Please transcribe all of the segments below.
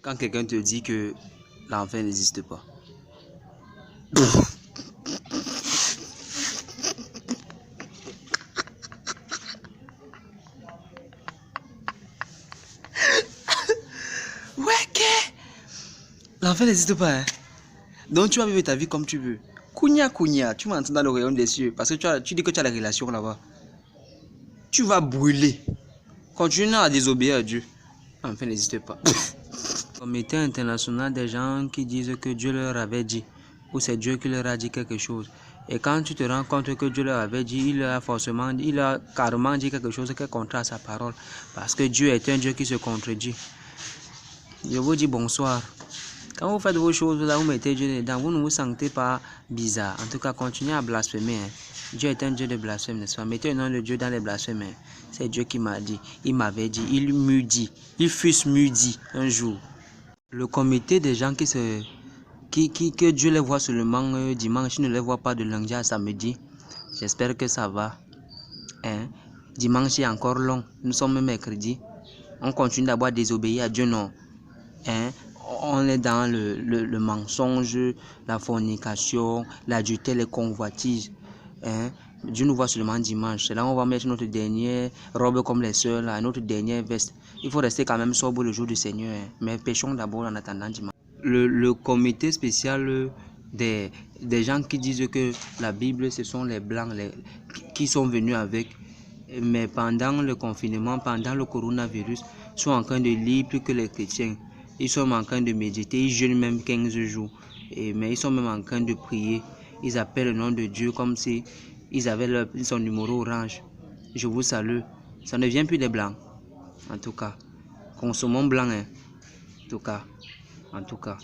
Quand quelqu'un te dit que l'enfer n'existe pas. Ouais, l'enfer n'existe pas, hein. Donc tu vas vivre ta vie comme tu veux. Kounia, tu m'entends dans le rayon des cieux parce que tu dis que tu as la relation là-bas. Tu vas brûler. Continue à désobéir à Dieu. L'enfer n'existe pas. Comité international des gens qui disent que Dieu leur avait dit, ou c'est Dieu qui leur a dit quelque chose. Et quand tu te rends compte que Dieu leur avait dit, il a carrément dit quelque chose qui est contraire à sa parole. Parce que Dieu est un Dieu qui se contredit. Je vous dis bonsoir. Quand vous faites vos choses, là, vous mettez Dieu dedans, vous ne vous sentez pas bizarre. En tout cas, continuez à blasphémer. Hein. Dieu est un Dieu de blasphème, n'est-ce pas? Mettez le nom de Dieu dans les blasphèmes. Hein. C'est Dieu qui m'a dit, il m'avait dit, il m'eût dit, il fût m'eût dit un jour. Le comité des gens que Dieu les voit seulement dimanche, il ne les voit pas de lundi à samedi. J'espère que ça va. Hein? Dimanche est encore long. Nous sommes mercredi. On continue d'abord à désobéir à Dieu, non? Hein? On est dans le mensonge, la fornication, l'adultère, les convoitises. Hein? Dieu nous voit seulement dimanche. C'est là on va mettre notre dernière robe comme les sœurs, là, notre dernière veste. Il faut rester quand même sobre le jour du Seigneur. Hein? Mais péchons d'abord en attendant dimanche. Le comité spécial des gens qui disent que la Bible, ce sont les Blancs qui sont venus avec. Mais pendant le confinement, pendant le coronavirus, ils sont en train de lire plus que les chrétiens. Ils sont en train de méditer, ils jeûnent même 15 jours. Mais ils sont même en train de prier. Ils appellent le nom de Dieu comme si ils avaient son numéro orange. Je vous salue. Ça ne vient plus des Blancs. En tout cas, consommons blanc. Hein. En tout cas.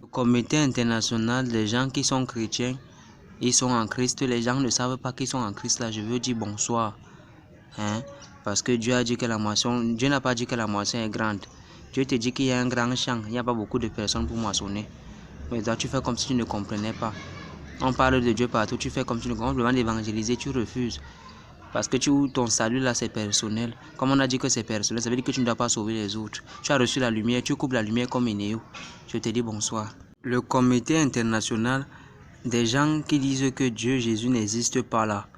Le comité international des gens qui sont chrétiens, ils sont en Christ. Les gens ne savent pas qu'ils sont en Christ là. Je veux dire bonsoir. Hein? Parce que Dieu a dit que la moisson, Dieu n'a pas dit que la moisson est grande. Dieu te dit qu'il y a un grand champ, il n'y a pas beaucoup de personnes pour moissonner. Mais toi, tu fais comme si tu ne comprenais pas. On parle de Dieu partout, tu fais comme si tu ne comprends pas. On demande d'évangéliser, tu refuses. Parce que ton salut là, c'est personnel. Comme on a dit que c'est personnel, ça veut dire que tu ne dois pas sauver les autres. Tu as reçu la lumière, tu coupes la lumière comme Énéo. Je te dis bonsoir. Le comité international des gens qui disent que Dieu, Jésus n'existe pas là.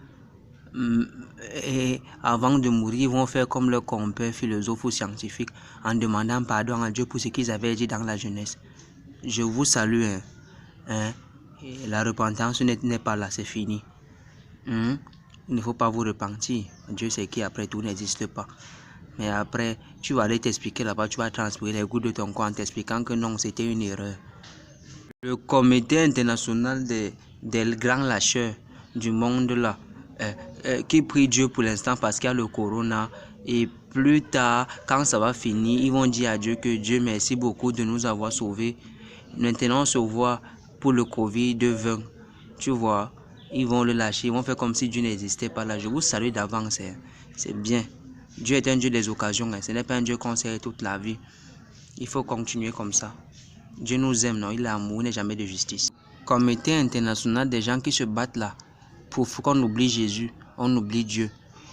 Et avant de mourir, ils vont faire comme leurs compères philosophes ou scientifiques en demandant pardon à Dieu pour ce qu'ils avaient dit dans la jeunesse. Je vous salue. Hein? Et la repentance n'est pas là, c'est fini. Il ne faut pas vous repentir. Dieu sait qui après tout n'existe pas. Mais après, tu vas aller t'expliquer là-bas, tu vas transpirer les gouttes de ton corps en t'expliquant que non, c'était une erreur. Le comité international des grands lâcheurs du monde là, qui prie Dieu pour l'instant parce qu'il y a le corona. Et plus tard, quand ça va finir, ils vont dire à Dieu que Dieu merci beaucoup de nous avoir sauvés. Maintenant, on se voit pour le Covid-20. Tu vois, ils vont le lâcher, ils vont faire comme si Dieu n'existait pas là. Je vous salue d'avance. C'est bien. Dieu est un Dieu des occasions. Ce n'est pas un Dieu qu'on sait toute la vie. Il faut continuer comme ça. Dieu nous aime, non? Il est amour, il n'est jamais de justice. Comité international des gens qui se battent là. Pour qu'on oublie Jésus, on oublie Dieu.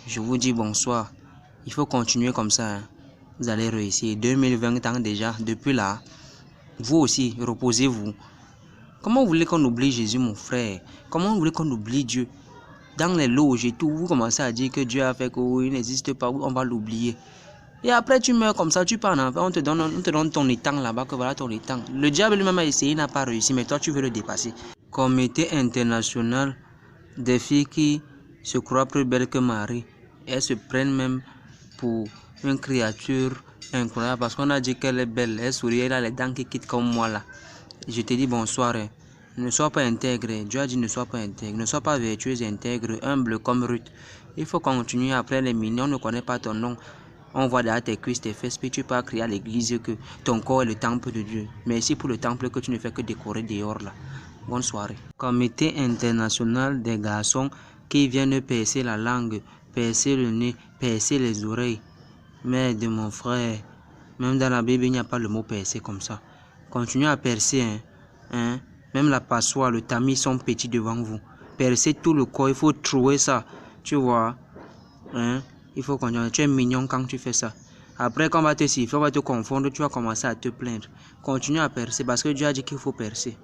Je vous dis bonsoir. Il faut continuer comme ça. Hein. Vous allez réussir. 2020 ans déjà, depuis là. Vous aussi, reposez-vous. Comment vous voulez qu'on oublie Jésus, mon frère? Comment vous voulez qu'on oublie Dieu? Dans les loges et tout, vous commencez à dire que Dieu a fait qu'il n'existe pas, on va l'oublier. Et après, tu meurs comme ça, tu pars en enfer, on te donne ton étang là-bas, que voilà ton étang. Le diable lui-même a essayé, il n'a pas réussi, mais toi, tu veux le dépasser. Comité international des filles qui se croient plus belles que Marie. Elles se prennent même pour une créature incroyable parce qu'on a dit qu'elle est belle. Elle sourit, elle a les dents qui quittent comme moi là. Je te dis bonsoir. Hein. Ne sois pas intègre. Dieu a dit ne sois pas intègre. Ne sois pas vertueuse, intègre, humble comme Ruth. Il faut continuer après les mignons. On ne connaît pas ton nom. On voit derrière tes cuisses, tes fesses, puis tu peux crier à l'église que ton corps est le temple de Dieu. Merci pour le temple que tu ne fais que décorer dehors là. Bonne soirée. Comité international des garçons qui viennent percer la langue, percer le nez, percer les oreilles. Mais de mon frère, même dans la Bible, il n'y a pas le mot percer comme ça. Continuez à percer. Hein? Même la passoire, le tamis sont petits devant vous. Percer tout le corps, il faut trouver ça. Tu vois. Hein? Il faut continuer. Tu es mignon quand tu fais ça. Après, quand on va te siffler, on va te confondre, tu vas commencer à te plaindre. Continue à percer parce que Dieu a dit qu'il faut percer.